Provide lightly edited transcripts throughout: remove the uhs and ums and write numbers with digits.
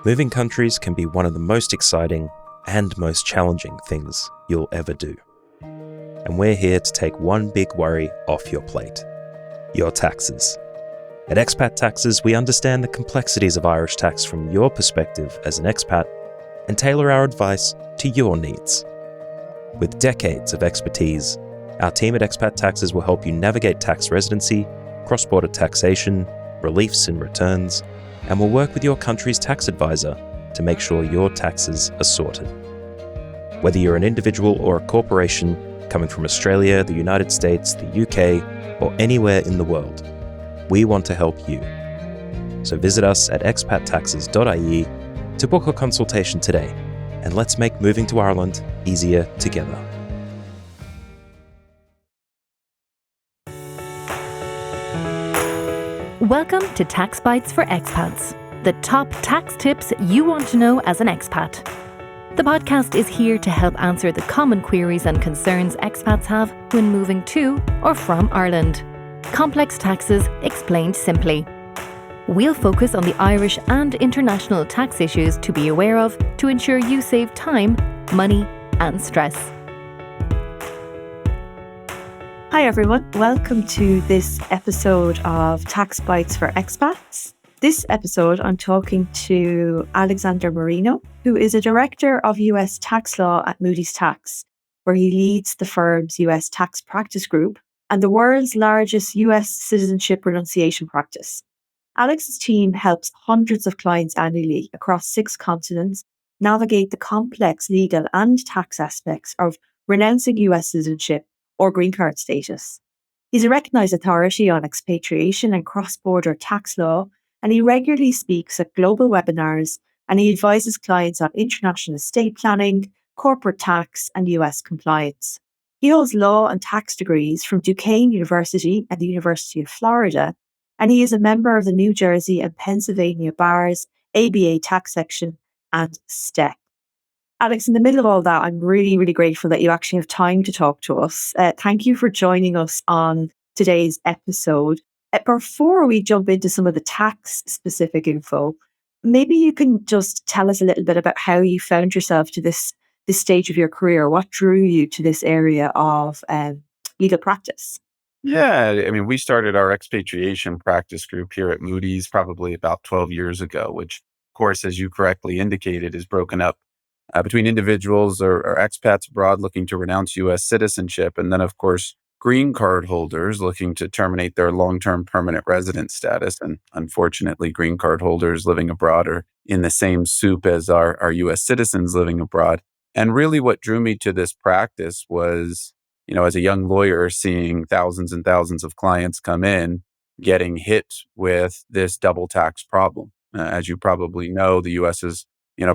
Moving countries can be one of the most exciting and most challenging things you'll ever do. And we're here to take one big worry off your plate: your taxes. At Expat Taxes, we understand the complexities of Irish tax from your perspective as an expat and tailor our advice to your needs. With decades of expertise, our team at Expat Taxes will help you navigate tax residency, cross-border taxation, reliefs and returns, and will work with your country's tax advisor to make sure your taxes are sorted. Whether you're an individual or a corporation coming from Australia, the United States, the UK, or anywhere in the world, we want to help you. So visit us at expattaxes.ie to book a consultation today, and let's make moving to Ireland easier together. Welcome to Tax Bites for Expats, the top tax tips you want to know as an expat. The podcast is here to help answer the common queries and concerns expats have when moving to or from Ireland. Complex taxes explained simply. We'll focus on the Irish and international tax issues to be aware of to ensure you save time, money, and stress. Hi everyone, welcome to this episode of Tax Bites for Expats. This episode I'm talking to Alexander Marino, who is a director of US tax law at Moodys Tax, where he leads the firm's US tax practice group and the world's largest US citizenship renunciation practice. Alex's team helps hundreds of clients annually across 6 continents navigate the complex legal and tax aspects of renouncing US citizenship or green card status. He's a recognised authority on expatriation and cross-border tax law, and he regularly speaks at global webinars, and he advises clients on international estate planning, corporate tax, and US compliance. He holds law and tax degrees from Duquesne University and the University of Florida, and he is a member of the New Jersey and Pennsylvania Bar's ABA tax section and STEP. Alex, in the middle of all that, I'm really, really grateful that you actually have time to talk to us. Thank you for joining us on today's episode. Before we jump into some of the tax-specific info, maybe you can just tell us a little bit about how you found yourself to this stage of your career. What drew you to this area of legal practice? Yeah, I mean, we started our expatriation practice group here at Moodys probably about 12 years ago, which, of course, as you correctly indicated, is broken up between individuals or expats abroad looking to renounce U.S. citizenship, and then, of course, green card holders looking to terminate their long-term permanent resident status. And unfortunately, green card holders living abroad are in the same soup as our U.S. citizens living abroad. And really what drew me to this practice was, as a young lawyer, seeing thousands and thousands of clients come in, getting hit with this double tax problem. As you probably know, the U.S. is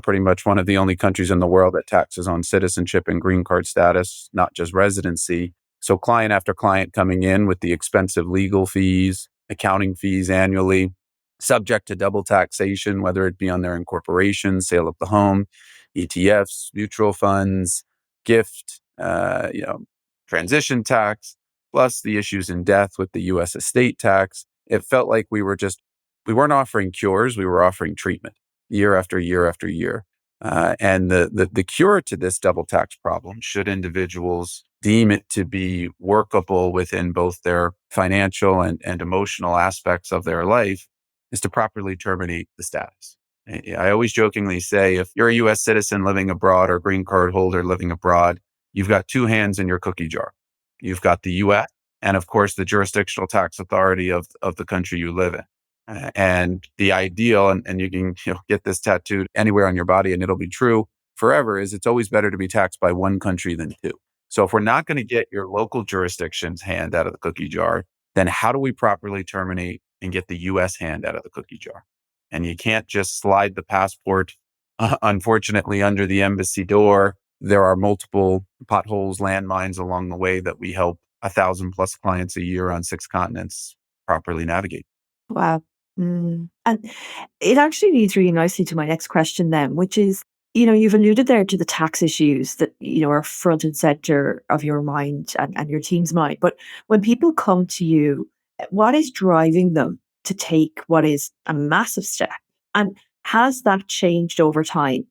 pretty much one of the only countries in the world that taxes on citizenship and green card status, not just residency. So client after client coming in with the expensive legal fees, accounting fees annually, subject to double taxation, whether it be on their incorporation, sale of the home, ETFs, mutual funds, gift, transition tax, plus the issues in death with the U.S. estate tax. It felt like we weren't offering cures, we were offering treatment year after year after year. And the cure to this double tax problem, should individuals deem it to be workable within both their financial and emotional aspects of their life, is to properly terminate the status. I always jokingly say, if you're a U.S. citizen living abroad or green card holder living abroad, you've got 2 hands in your cookie jar. You've got the U.S. and, of course, the jurisdictional tax authority of the country you live in. And the ideal, and you can get this tattooed anywhere on your body and it'll be true forever, is it's always better to be taxed by one country than 2. So if we're not going to get your local jurisdiction's hand out of the cookie jar, then how do we properly terminate and get the U.S. hand out of the cookie jar? And you can't just slide the passport, unfortunately, under the embassy door. There are multiple potholes, landmines along the way that we help 1,000+ clients a year on 6 continents properly navigate. Wow. And it actually leads really nicely to my next question then, which is, you've alluded there to the tax issues that, are front and center of your mind and your team's mind. But when people come to you, what is driving them to take what is a massive step? And Has that changed over time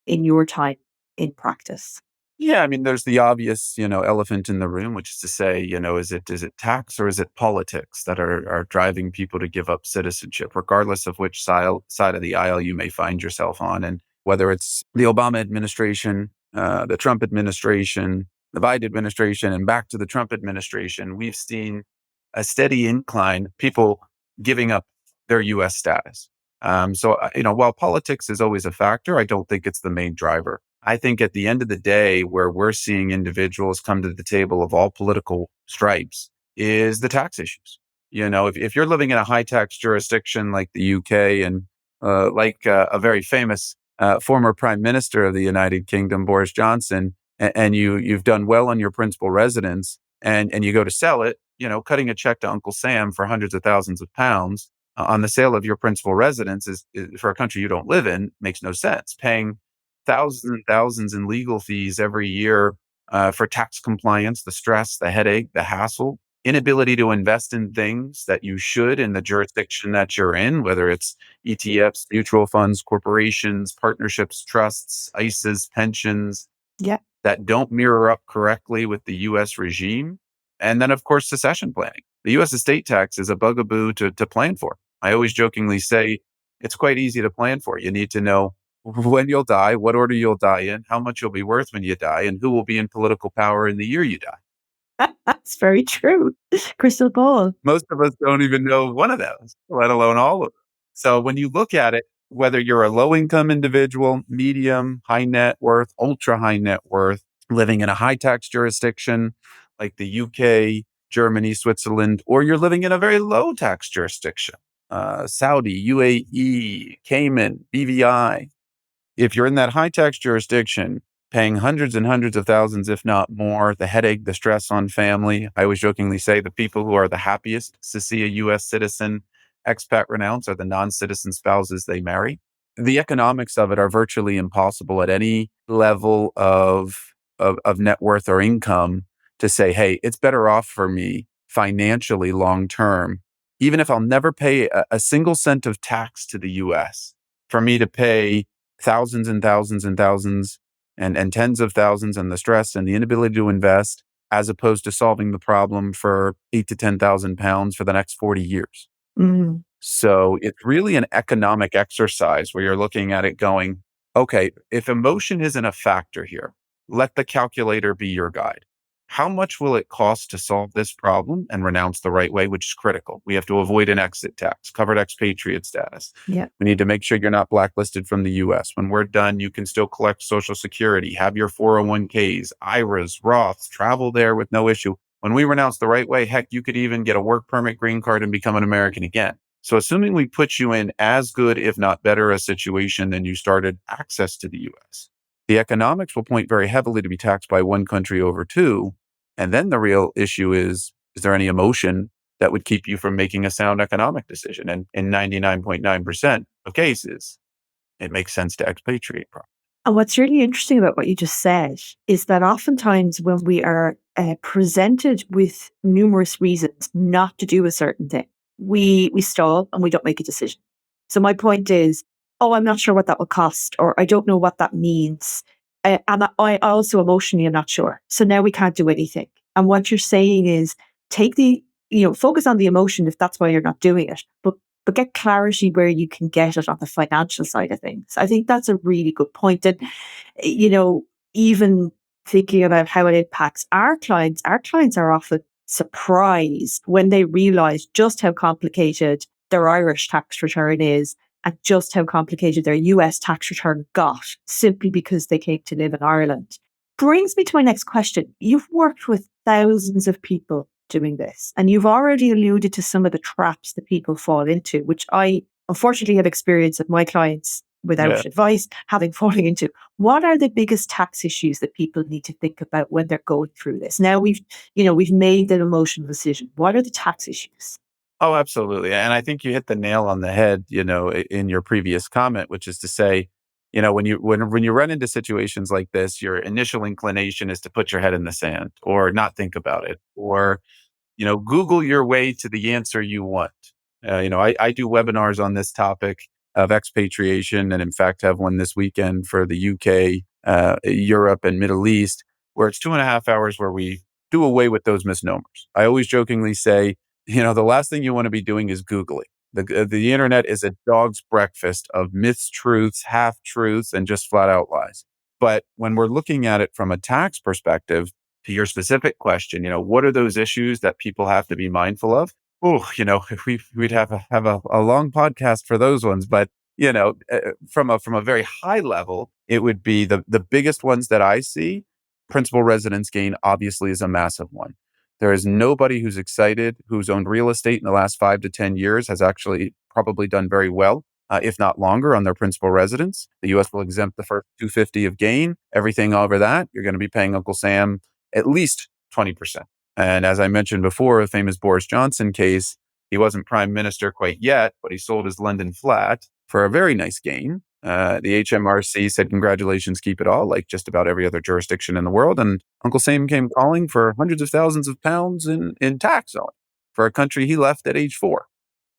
in your time in practice? Yeah, I mean, there's the obvious, elephant in the room, which is to say, is it tax or is it politics that are driving people to give up citizenship, regardless of which side of the aisle you may find yourself on, and whether it's the Obama administration, the Trump administration, the Biden administration, and back to the Trump administration, we've seen a steady incline, people giving up their U.S. status. While politics is always a factor, I don't think it's the main driver. I think at the end of the day, where we're seeing individuals come to the table of all political stripes is the tax issues. If you're living in a high tax jurisdiction like the UK and a very famous former prime minister of the United Kingdom, Boris Johnson, and you've done well on your principal residence and you go to sell it, cutting a check to Uncle Sam for hundreds of thousands of pounds on the sale of your principal residence is for a country you don't live in makes no sense. Paying thousands and thousands in legal fees every year for tax compliance, the stress, the headache, the hassle, inability to invest in things that you should in the jurisdiction that you're in, whether it's ETFs, mutual funds, corporations, partnerships, trusts, ISAs, pensions, Yeah. that don't mirror up correctly with the US regime. And then, of course, succession planning. The US estate tax is a bugaboo to plan for. I always jokingly say it's quite easy to plan for. You need to know when you'll die, what order you'll die in, how much you'll be worth when you die, and who will be in political power in the year you die. That's very true. Crystal ball. Most of us don't even know one of those, let alone all of them. So when you look at it, whether you're a low income individual, medium, high net worth, ultra high net worth, living in a high tax jurisdiction like the UK, Germany, Switzerland, or you're living in a very low tax jurisdiction, Saudi, UAE, Cayman, BVI. If you're in that high tax jurisdiction, paying hundreds and hundreds of thousands, if not more, the headache, the stress on family. I always jokingly say the people who are the happiest to see a U.S. citizen expat renounce are the non-citizen spouses they marry. The economics of it are virtually impossible at any level of net worth or income to say, hey, it's better off for me financially long term, even if I'll never pay a single cent of tax to the U.S., for me to pay thousands and thousands and thousands and tens of thousands and the stress and the inability to invest, as opposed to solving the problem for 8 to 10,000 pounds for the next 40 years. Mm. So it's really an economic exercise where you're looking at it going, okay, if emotion isn't a factor here, let the calculator be your guide. How much will it cost to solve this problem and renounce the right way, which is critical? We have to avoid an exit tax, covered expatriate status. Yeah. We need to make sure you're not blacklisted from the US. When we're done, you can still collect Social Security, have your 401ks, IRAs, Roths, travel there with no issue. When we renounce the right way, heck, you could even get a work permit, green card, and become an American again. So assuming we put you in as good, if not better, a situation than you started access to the US, the economics will point very heavily to be taxed by one country over two. And then the real issue is there any emotion that would keep you from making a sound economic decision? And in 99.9% of cases, it makes sense to expatriate properly. And what's really interesting about what you just said is that oftentimes when we are presented with numerous reasons not to do a certain thing, we stall and we don't make a decision. So my point is, oh, I'm not sure what that will cost, or I don't know what that means. And I also emotionally am not sure. So now we can't do anything. And what you're saying is focus on the emotion if that's why you're not doing it, but get clarity where you can get it on the financial side of things. I think that's a really good point. And, even thinking about how it impacts our clients are often surprised when they realize just how complicated their Irish tax return is and just how complicated their US tax return got simply because they came to live in Ireland. Brings me to my next question. You've worked with thousands of people doing this, and you've already alluded to some of the traps that people fall into, which I unfortunately have experienced with my clients without advice, having fallen into. What are the biggest tax issues that people need to think about when they're going through this? Now we've made an emotional decision. What are the tax issues? Oh, absolutely. And I think you hit the nail on the head, in your previous comment, which is to say, when you run into situations like this, your initial inclination is to put your head in the sand or not think about it, or, Google your way to the answer you want. I do webinars on this topic of expatriation, and in fact have one this weekend for the UK, Europe, and Middle East, where it's 2.5 hours where we do away with those misnomers. I always jokingly say, the last thing you want to be doing is Googling. The internet is a dog's breakfast of mistruths, half truths, and just flat out lies. But when we're looking at it from a tax perspective, to your specific question, what are those issues that people have to be mindful of? Oh, if we'd have a long podcast for those ones, but from a very high level, it would be the biggest ones that I see. Principal residence gain obviously is a massive one. There is nobody who's excited, who's owned real estate in the last 5 to 10 years has actually probably done very well, if not longer, on their principal residence. The U.S. will exempt the first 250 of gain. Everything over that, you're going to be paying Uncle Sam at least 20%. And as I mentioned before, the famous Boris Johnson case, he wasn't prime minister quite yet, but he sold his London flat for a very nice gain. The HMRC said, congratulations, keep it all, like just about every other jurisdiction in the world. And Uncle Sam came calling for hundreds of thousands of pounds in tax owing for a country he left at age 4.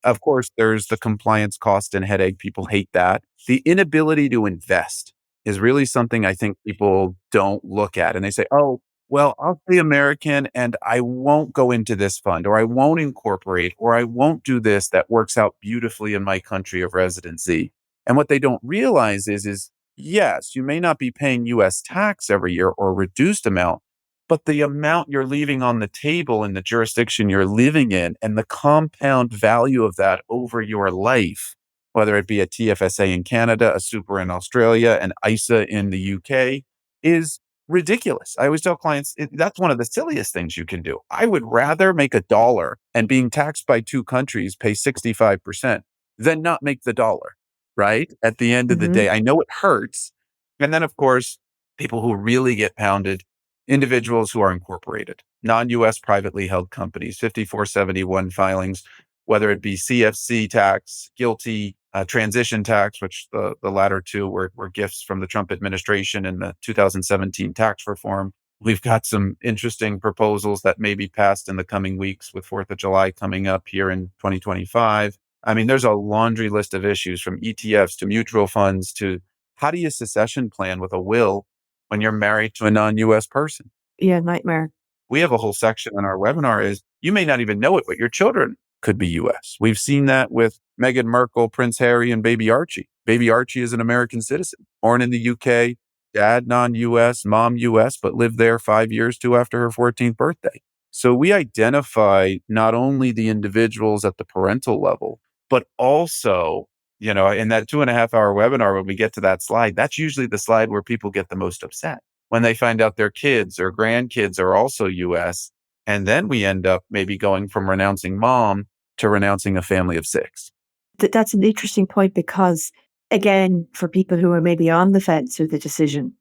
Of course, there's the compliance cost and headache. People hate that. The inability to invest is really something I think people don't look at. And they say, oh, well, I'll be American and I won't go into this fund, or I won't incorporate, or I won't do this that works out beautifully in my country of residency. And what they don't realize is yes, you may not be paying US tax every year or a reduced amount, but the amount you're leaving on the table in the jurisdiction you're living in and the compound value of that over your life, whether it be a TFSA in Canada, a super in Australia, an ISA in the UK, is ridiculous. I always tell clients that's one of the silliest things you can do. I would rather make $1 and being taxed by 2 countries pay 65% than not make the dollar, right? At the end of the day, I know it hurts. And then, of course, people who really get pounded, individuals who are incorporated, non-US privately held companies, 5471 filings, whether it be CFC tax, GILTI, transition tax, which the latter two were gifts from the Trump administration in the 2017 tax reform. We've got some interesting proposals that may be passed in the coming weeks with 4th of July coming up here in 2025. I mean, there's a laundry list of issues from ETFs to mutual funds to how do you succession plan with a will when you're married to a non-US person? Yeah, nightmare. We have a whole section on our webinar is you may not even know it, but your children could be US. We've seen that with Meghan Markle, Prince Harry, and baby Archie. Baby Archie is an American citizen, born in the UK, dad non-US, mom US, but lived there 5 years too after her 14th birthday. So we identify not only the individuals at the parental level, but also, in that 2.5 hour webinar, when we get to that slide, that's usually the slide where people get the most upset when they find out their kids or grandkids are also US. And then we end up maybe going from renouncing mom to renouncing a family of 6. That's an interesting point because, again, for people who are maybe on the fence with the decision,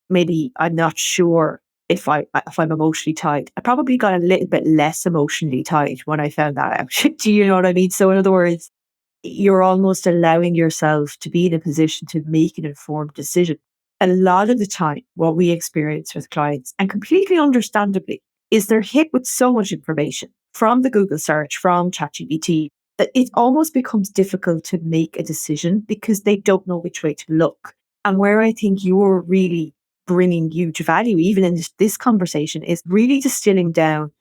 maybe I'm not sure if I'm emotionally tied. I probably got a little bit less emotionally tied when I found that out. Do you know what I mean? So in other words, you're almost allowing yourself to be in a position to make an informed decision. A lot of the time, what we experience with clients, and completely understandably, is they're hit with so much information from the Google search, from ChatGPT, that it almost becomes difficult to make a decision because they don't know which way to look. And where I think you're really bringing huge value, even in this conversation, is really distilling down,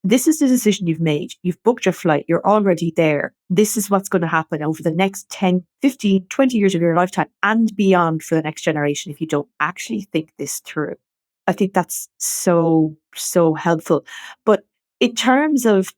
this is the decision you've made. You've booked your flight. You're already there. This is what's going to happen over the next 10, 15, 20 years of your lifetime and beyond for the next generation if you don't actually think this through. I think that's so, so helpful. But in terms of,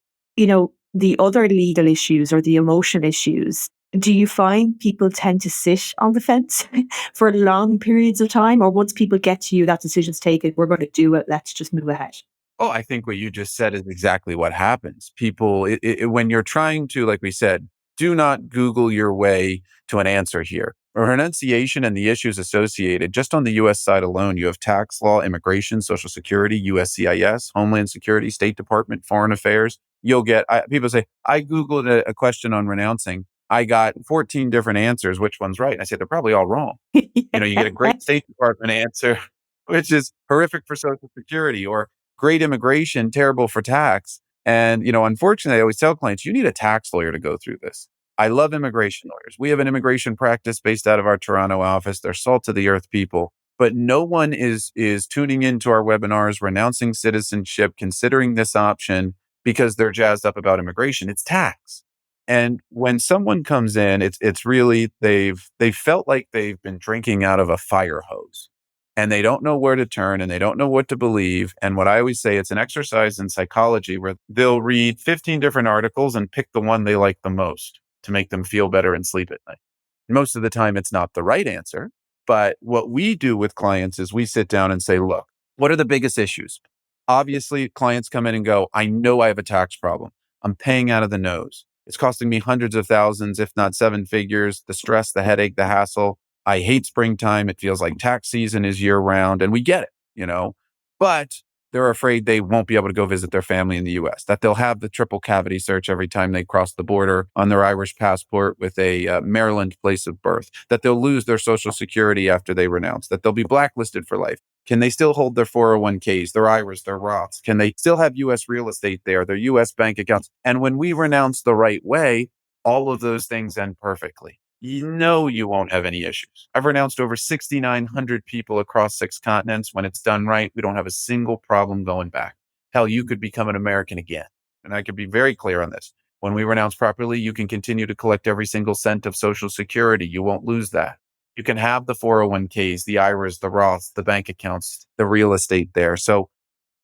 the other legal issues or the emotional issues, do you find people tend to sit on the fence for long periods of time? Or once people get to you, that decision's taken, we're going to do it, let's just move ahead? Oh, I think what you just said is exactly what happens. People, when you're trying to, like we said, do not Google your way to an answer here. Renunciation and the issues associated, just on the US side alone, you have tax law, immigration, Social Security, USCIS, Homeland Security, State Department, Foreign Affairs. You'll get, people say, I Googled a question on renouncing. I got 14 different answers. Which one's right? And I say, they're probably all wrong. You get a great State Department answer, which is horrific for Social Security, or great immigration, terrible for tax. And, unfortunately, I always tell clients, you need a tax lawyer to go through this. I love immigration lawyers. We have an immigration practice based out of our Toronto office. They're salt of the earth people, but no one is tuning into our webinars, renouncing citizenship, considering this option because they're jazzed up about immigration. It's tax. And when someone comes in, it's really they've felt like they've been drinking out of a fire hose and they don't know where to turn and they don't know what to believe. And what I always say, it's an exercise in psychology where they'll read 15 different articles and pick the one they like the most to make them feel better and sleep at night. Most of the time, it's not the right answer. But what we do with clients is we sit down and say, look, what are the biggest issues? Obviously, clients come in and go, I know I have a tax problem. I'm paying out of the nose. It's costing me hundreds of thousands, if not seven figures, the stress, the headache, the hassle. I hate springtime. It feels like tax season is year round, and we get it. But they're afraid they won't be able to go visit their family in the US, that they'll have the triple cavity search every time they cross the border on their Irish passport with a Maryland place of birth, that they'll lose their Social Security after they renounce, that they'll be blacklisted for life. Can they still hold their 401ks, their IRAs, their Roths? Can they still have US real estate there, their US bank accounts? And when we renounce the right way, all of those things end perfectly. You won't have any issues. I've renounced over 6,900 people across 6 continents. When it's done right, we don't have a single problem going back. Hell, you could become an American again. And I could be very clear on this. When we renounce properly, you can continue to collect every single cent of Social Security. You won't lose that. You can have the 401ks, the IRAs, the Roths, the bank accounts, the real estate there. So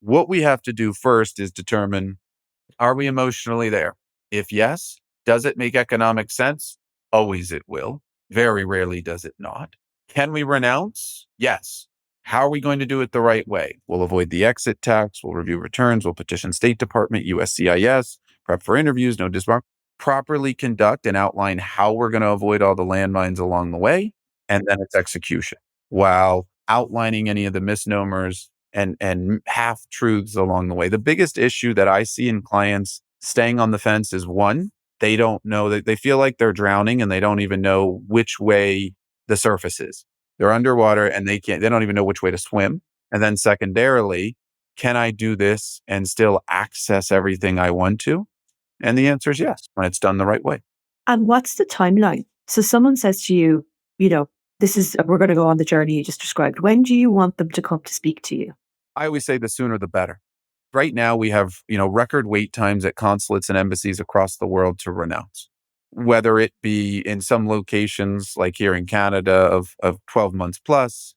what we have to do first is determine, are we emotionally there? If yes, does it make economic sense? Always it will. Very rarely does it not. Can we renounce? Yes. How are we going to do it the right way? We'll avoid the exit tax. We'll review returns. We'll petition State Department, USCIS, prep for interviews, no disbar, properly conduct and outline how we're going to avoid all the landmines along the way. And then it's execution while outlining any of the misnomers and half truths along the way. The biggest issue that I see in clients staying on the fence is one, they don't know that they feel like they're drowning and they don't even know which way the surface is. They're underwater and they don't even know which way to swim. And then secondarily, can I do this and still access everything I want to? And the answer is yes, when it's done the right way. And what's the timeline? So someone says to you, we're going to go on the journey you just described. When do you want them to come to speak to you? I always say the sooner the better. Right now, we have, record wait times at consulates and embassies across the world to renounce, whether it be in some locations like here in Canada of 12 months plus.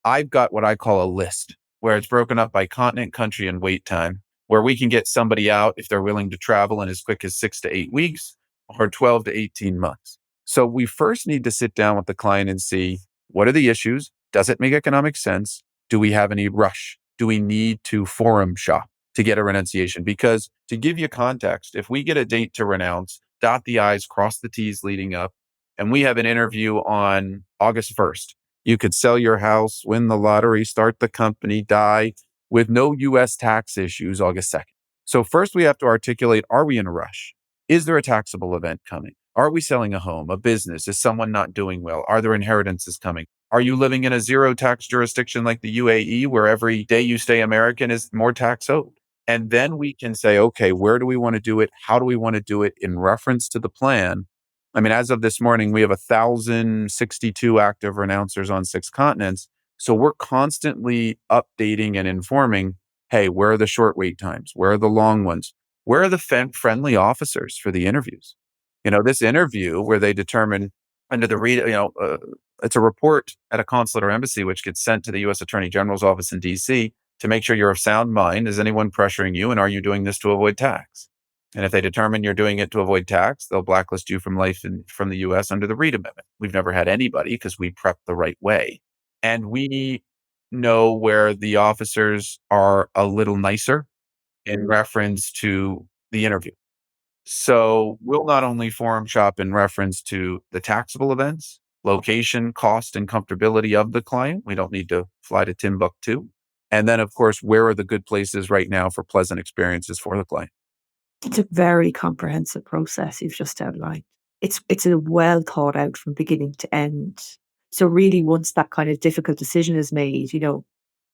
I've got what I call a list where it's broken up by continent, country, and wait time, where we can get somebody out if they're willing to travel in as quick as 6 to 8 weeks or 12 to 18 months. So we first need to sit down with the client and see, what are the issues? Does it make economic sense? Do we have any rush? Do we need to forum shop to get a renunciation? Because to give you context, if we get a date to renounce, dot the I's, cross the T's leading up, and we have an interview on August 1st, you could sell your house, win the lottery, start the company, die with no US tax issues August 2nd. So first we have to articulate, are we in a rush? Is there a taxable event coming? Are we selling a home, a business? Is someone not doing well? Are there inheritances coming? Are you living in a zero tax jurisdiction like the UAE, where every day you stay American is more tax owed? And then we can say, okay, where do we want to do it? How do we want to do it in reference to the plan? I mean, as of this morning, we have 1,062 active renouncers on 6 continents. So we're constantly updating and informing, hey, where are the short wait times? Where are the long ones? Where are the friendly officers for the interviews? This interview where they determine under the it's a report at a consulate or embassy, which gets sent to the U.S. Attorney General's office in D.C. to make sure you're of sound mind. Is anyone pressuring you? And are you doing this to avoid tax? And if they determine you're doing it to avoid tax, they'll blacklist you from life from the U.S. under the Reed Amendment. We've never had anybody because we prep the right way. And we know where the officers are a little nicer in reference to the interview. So we'll not only forum shop in reference to the taxable events, location, cost, and comfortability of the client. We don't need to fly to Timbuktu. And then, of course, where are the good places right now for pleasant experiences for the client? It's a very comprehensive process you've just outlined. It's a well thought out from beginning to end. So really, once that kind of difficult decision is made,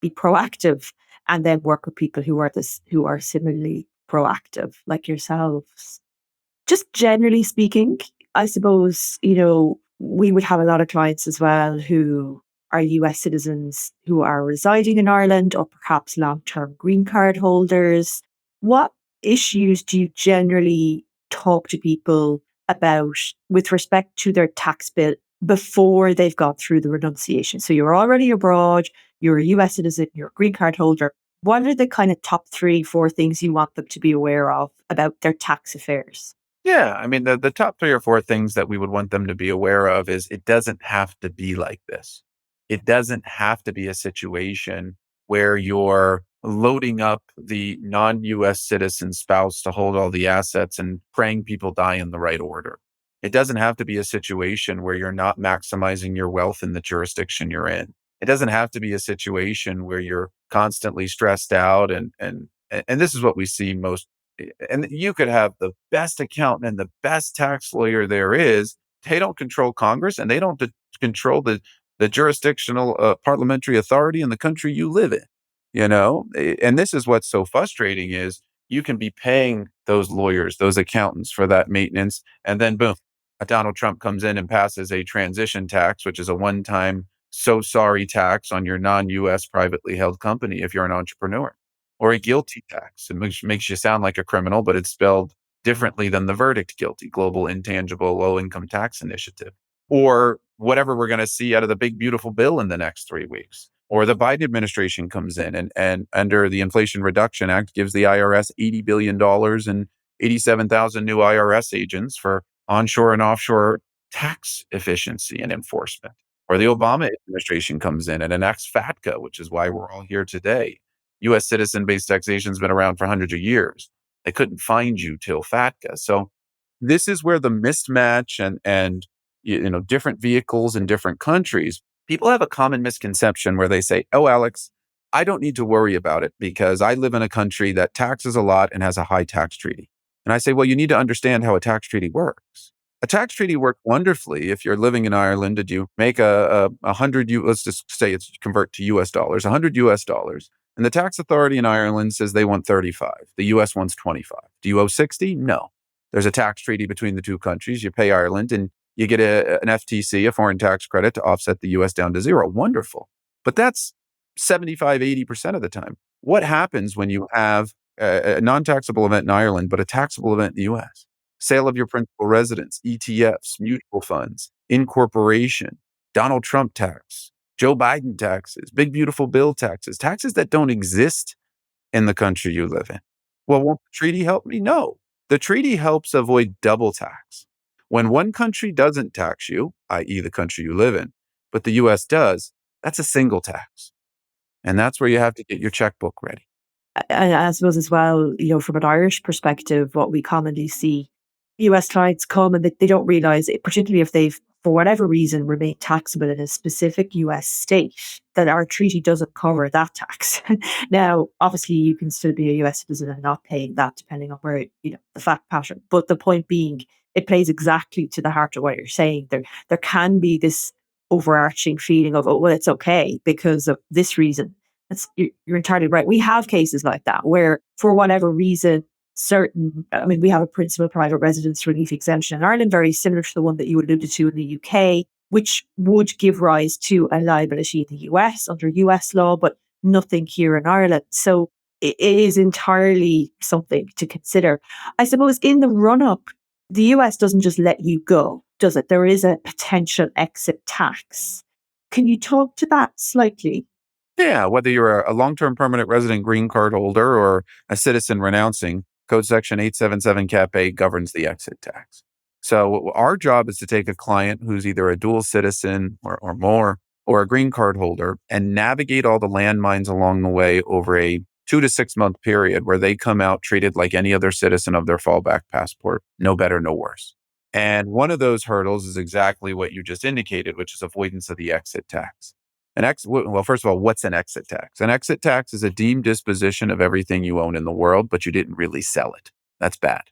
be proactive and then work with people who are similarly proactive like yourselves. Just generally speaking, I suppose, we would have a lot of clients as well who are US citizens who are residing in Ireland or perhaps long-term green card holders. What issues do you generally talk to people about with respect to their tax bill before they've gone through the renunciation? So you're already abroad, you're a US citizen, you're a green card holder. What are the kind of top 3, 4 things you want them to be aware of about their tax affairs? Yeah, I mean, the top 3 or 4 things that we would want them to be aware of is it doesn't have to be like this. It doesn't have to be a situation where you're loading up the non-US citizen spouse to hold all the assets and praying people die in the right order. It doesn't have to be a situation where you're not maximizing your wealth in the jurisdiction you're in. It doesn't have to be a situation where you're constantly stressed out and this is what we see most. And you could have the best accountant and the best tax lawyer there is. They don't control Congress and they don't control the jurisdictional parliamentary authority in the country you live in. And this is what's so frustrating is you can be paying those lawyers, those accountants for that maintenance, and then boom, a Donald Trump comes in and passes a transition tax, which is a one-time so sorry tax on your non-US privately held company if you're an entrepreneur, or a guilty tax. It makes you sound like a criminal, but it's spelled differently than the verdict guilty, Global Intangible Low Income Tax Initiative, or whatever we're going to see out of the big, beautiful bill in the next 3 weeks. Or the Biden administration comes in and under the Inflation Reduction Act gives the IRS $80 billion and 87,000 new IRS agents for onshore and offshore tax efficiency and enforcement. Or the Obama administration comes in and enacts FATCA, which is why we're all here today. US citizen-based taxation has been around for hundreds of years. They couldn't find you till FATCA. So this is where the mismatch and different vehicles in different countries, people have a common misconception where they say, "Oh, Alex, I don't need to worry about it because I live in a country that taxes a lot and has a high tax treaty." And I say, well, you need to understand how a tax treaty works. A tax treaty works wonderfully if you're living in Ireland and you make a hundred, let's just say it's convert to US dollars, $100. And the tax authority in Ireland says they want 35. The US wants 25. Do you owe 60? No. There's a tax treaty between the two countries. You pay Ireland and you get an FTC, a foreign tax credit to offset the US down to zero. Wonderful. But that's 75, 80% of the time. What happens when you have a non-taxable event in Ireland, but a taxable event in the US? Sale of your principal residence, ETFs, mutual funds, incorporation, Donald Trump tax, Joe Biden taxes, big beautiful bill taxes, taxes that don't exist in the country you live in. Well, won't the treaty help me? No. The treaty helps avoid double tax. When one country doesn't tax you, i.e. the country you live in, but the US does, that's a single tax. And that's where you have to get your checkbook ready. And I suppose as well, from an Irish perspective, what we commonly see, US clients come and they don't realize it, particularly if they've, for whatever reason, remained taxable in a specific US state, that our treaty doesn't cover that tax. Now, obviously, you can still be a US citizen and not paying that, depending on where, the fact pattern. But the point being, it plays exactly to the heart of what you're saying. There can be this overarching feeling of, oh, well, it's okay because of this reason. You're entirely right. We have cases like that where, for whatever reason, we have a principal private residence relief exemption in Ireland, very similar to the one that you alluded to in the UK, which would give rise to a liability in the US under US law, but nothing here in Ireland. So it is entirely something to consider. I suppose in the run-up, the US doesn't just let you go, does it? There is a potential exit tax. Can you talk to that slightly? Yeah, whether you're a long-term permanent resident green card holder or a citizen renouncing, Code Section 877 Cap A governs the exit tax. So our job is to take a client who's either a dual citizen or more, or a green card holder, and navigate all the landmines along the way over a 2 to 6 month period where they come out treated like any other citizen of their fallback passport, no better, no worse. And one of those hurdles is exactly what you just indicated, which is avoidance of the exit tax. Well, first of all, what's an exit tax? An exit tax is a deemed disposition of everything you own in the world, but you didn't really sell it. That's bad.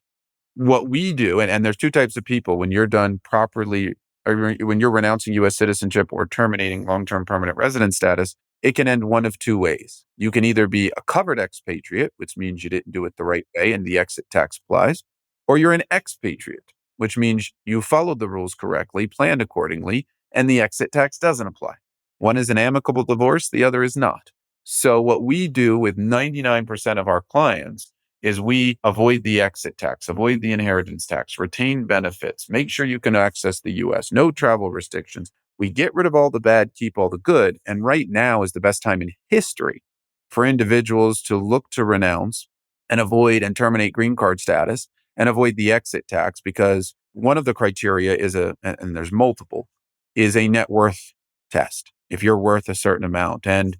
What we do, and there's two types of people when you're done properly, or when you're renouncing US citizenship or terminating long-term permanent resident status, it can end one of two ways. You can either be a covered expatriate, which means you didn't do it the right way and the exit tax applies, or you're an expatriate, which means you followed the rules correctly, planned accordingly, and the exit tax doesn't apply. One is an amicable divorce, the other is not. So what we do with 99% of our clients is we avoid the exit tax, avoid the inheritance tax, retain benefits, make sure you can access the US, no travel restrictions. We get rid of all the bad, keep all the good. And right now is the best time in history for individuals to look to renounce and avoid and terminate green card status and avoid the exit tax, because one of the criteria is and there's multiple, is a net worth test. If you're worth a certain amount. And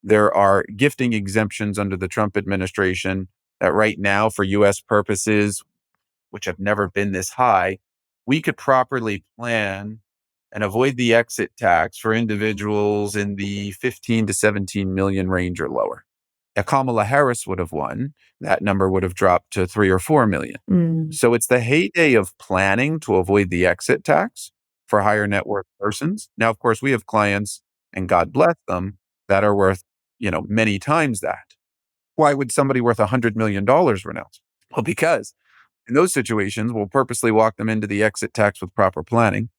there are gifting exemptions under the Trump administration that right now for US purposes, which have never been this high, we could properly plan and avoid the exit tax for individuals in the 15 to 17 million range or lower. If Kamala Harris would have won, that number would have dropped to 3 or 4 million. So it's the heyday of planning to avoid the exit tax for higher net worth persons. Now, of course, we have clients, and God bless them, that are worth, many times that. Why would somebody worth $100 million renounce? Well, because in those situations, we'll purposely walk them into the exit tax with proper planning,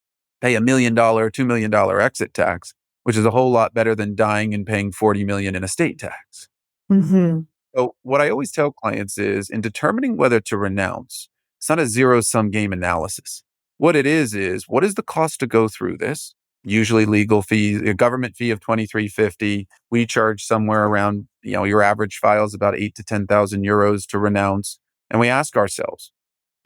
pay $1 million, $2 million exit tax, which is a whole lot better than dying and paying $40 million in estate tax. So what I always tell clients is, in determining whether to renounce, it's not a zero-sum game analysis. What it is what is the cost to go through this? Usually legal fees, a government fee of $23.50. We charge somewhere around, your average file is about 8 to 10,000 euros to renounce. And we ask ourselves,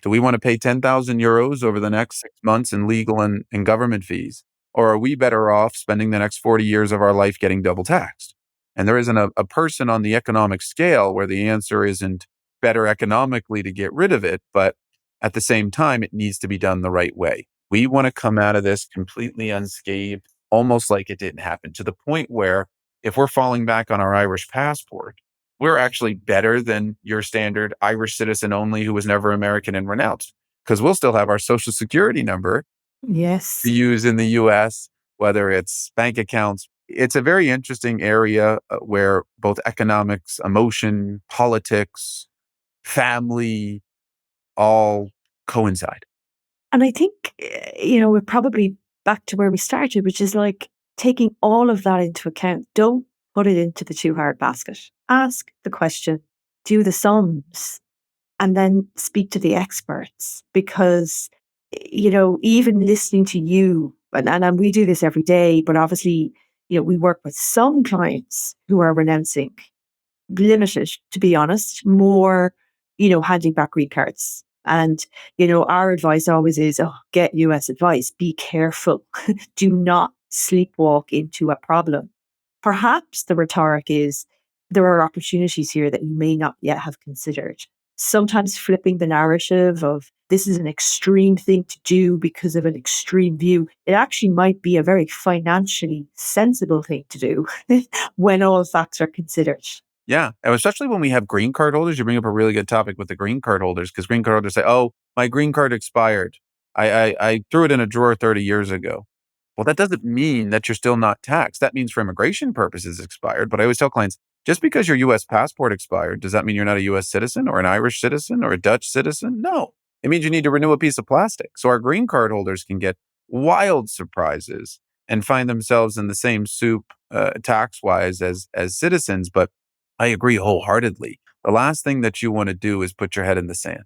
do we want to pay 10,000 euros over the next 6 months in legal and government fees? Or are we better off spending the next 40 years of our life getting double taxed? And there isn't a person on the economic scale where the answer isn't better economically to get rid of it, but at the same time, it needs to be done the right way. We want to come out of this completely unscathed, almost like it didn't happen, to the point where if we're falling back on our Irish passport, we're actually better than your standard Irish citizen only who was never American and renounced, because we'll still have our social security number Yes. to use in the US, whether it's bank accounts. It's a very interesting area where both economics, emotion, politics, family all coincide. And I think, we're probably back to where we started, which is like taking all of that into account. Don't put it into the too hard basket. Ask the question, do the sums, and then speak to the experts. Because, even listening to you, and we do this every day, but obviously, we work with some clients who are renouncing, limited, to be honest, more, handing back green cards. And, our advice always is, get US advice, be careful. Do not sleepwalk into a problem. Perhaps the rhetoric is, there are opportunities here that you may not yet have considered. Sometimes flipping the narrative of this is an extreme thing to do because of an extreme view, it actually might be a very financially sensible thing to do when all facts are considered. Yeah. And especially when we have green card holders, you bring up a really good topic with the green card holders, because green card holders say, oh, my green card expired. I threw it in a drawer 30 years ago. Well, that doesn't mean that you're still not taxed. That means for immigration purposes expired. But I always tell clients, just because your US passport expired, does that mean you're not a US citizen or an Irish citizen or a Dutch citizen? No. It means you need to renew a piece of plastic. So our green card holders can get wild surprises and find themselves in the same soup tax-wise as citizens. But I agree wholeheartedly. The last thing that you want to do is put your head in the sand.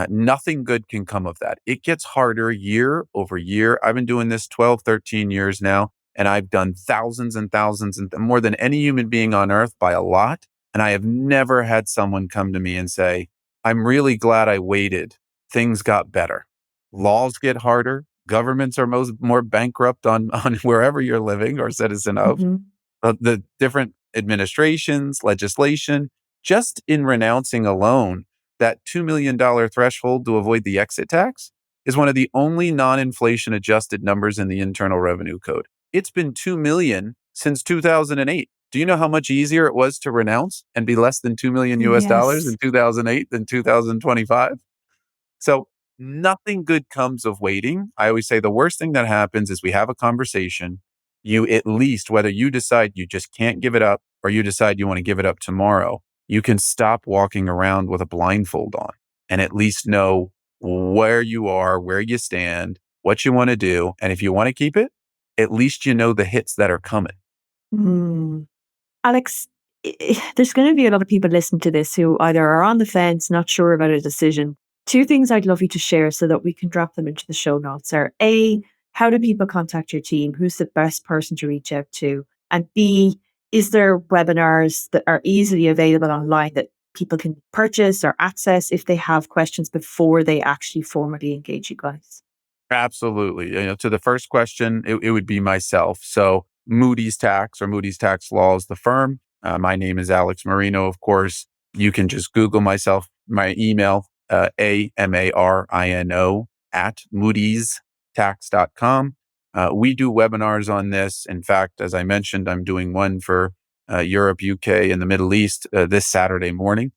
Nothing good can come of that. It gets harder year over year. I've been doing this 12, 13 years now, and I've done thousands and thousands, and more than any human being on earth by a lot. And I have never had someone come to me and say, I'm really glad I waited. Things got better. Laws get harder. Governments are more bankrupt on wherever you're living or citizen of. The different administrations, legislation, just in renouncing alone, that $2 million threshold to avoid the exit tax is one of the only non-inflation adjusted numbers in the Internal Revenue Code. It's been 2 million since 2008. Do you know how much easier it was to renounce and be less than 2 million US dollars in 2008 than 2025? So nothing good comes of waiting. I always say the worst thing that happens is we have a conversation. You, at least, whether you decide you just can't give it up or you decide you want to give it up tomorrow, you can stop walking around with a blindfold on and at least know where you are, where you stand, what you want to do. And if you want to keep it, at least you know the hits that are coming. Alex, there's going to be a lot of people listening to this who either are on the fence, not sure about a decision. Two things I'd love you to share so that we can drop them into the show notes are A, how do people contact your team? Who's the best person to reach out to? And B, is there webinars that are easily available online that people can purchase or access if they have questions before they actually formally engage you guys? Absolutely. To the first question, it would be myself. So Moodys Tax or Moodys Tax Law is the firm. My name is Alex Marino. Of course, you can just Google myself, my email, AMARINO at moodystax.com. We do webinars on this. In fact, as I mentioned, I'm doing one for Europe, UK, and the Middle East this Saturday morning.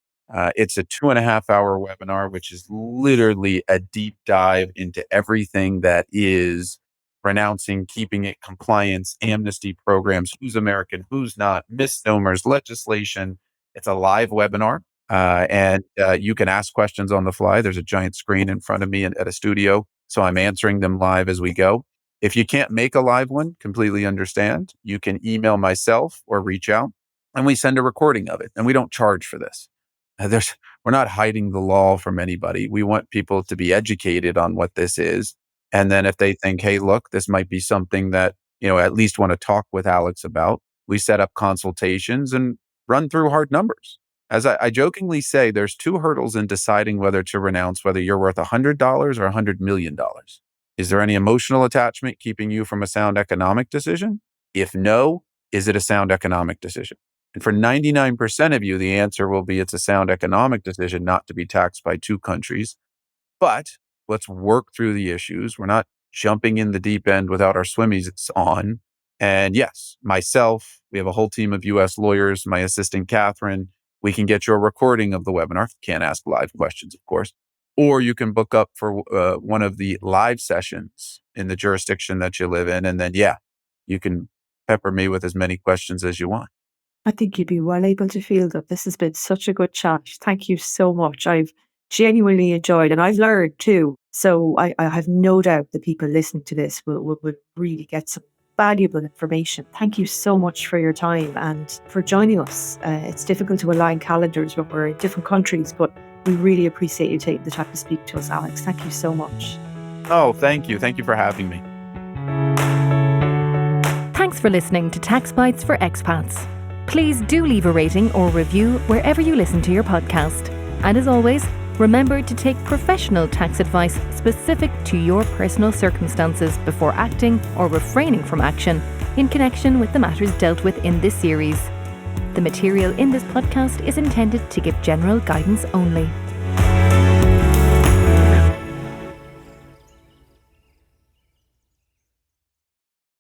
It's a 2.5-hour webinar, which is literally a deep dive into everything that is renouncing, keeping it, compliance, amnesty programs, who's American, who's not, misnomers, legislation. It's a live webinar, and you can ask questions on the fly. There's a giant screen in front of me at a studio, so I'm answering them live as we go. If you can't make a live one, completely understand. You can email myself or reach out, and we send a recording of it, and we don't charge for this. We're not hiding the law from anybody. We want people to be educated on what this is. And then if they think, hey, look, this might be something that, at least want to talk with Alex about, we set up consultations and run through hard numbers. As I jokingly say, there's 2 hurdles in deciding whether to renounce, whether you're worth $100 or $100 million. Is there any emotional attachment keeping you from a sound economic decision? If no, is it a sound economic decision? And for 99% of you, the answer will be it's a sound economic decision not to be taxed by 2 countries. But let's work through the issues. We're not jumping in the deep end without our swimmies on. And yes, myself, we have a whole team of US lawyers, my assistant, Catherine. We can get you a recording of the webinar. Can't ask live questions, of course. Or you can book up for one of the live sessions in the jurisdiction that you live in. And then, you can pepper me with as many questions as you want. I think you'd be well able to field them. This has been such a good chat. Thank you so much. I've genuinely enjoyed and I've learned too. So I have no doubt that people listening to this will really get some valuable information. Thank you so much for your time and for joining us. It's difficult to align calendars when we're in different countries, but we really appreciate you taking the time to speak to us, Alex. Thank you so much. Oh, thank you. Thank you for having me. Thanks for listening to Tax Bites for Expats. Please do leave a rating or review wherever you listen to your podcast. And as always, remember to take professional tax advice specific to your personal circumstances before acting or refraining from action in connection with the matters dealt with in this series. The material in this podcast is intended to give general guidance only.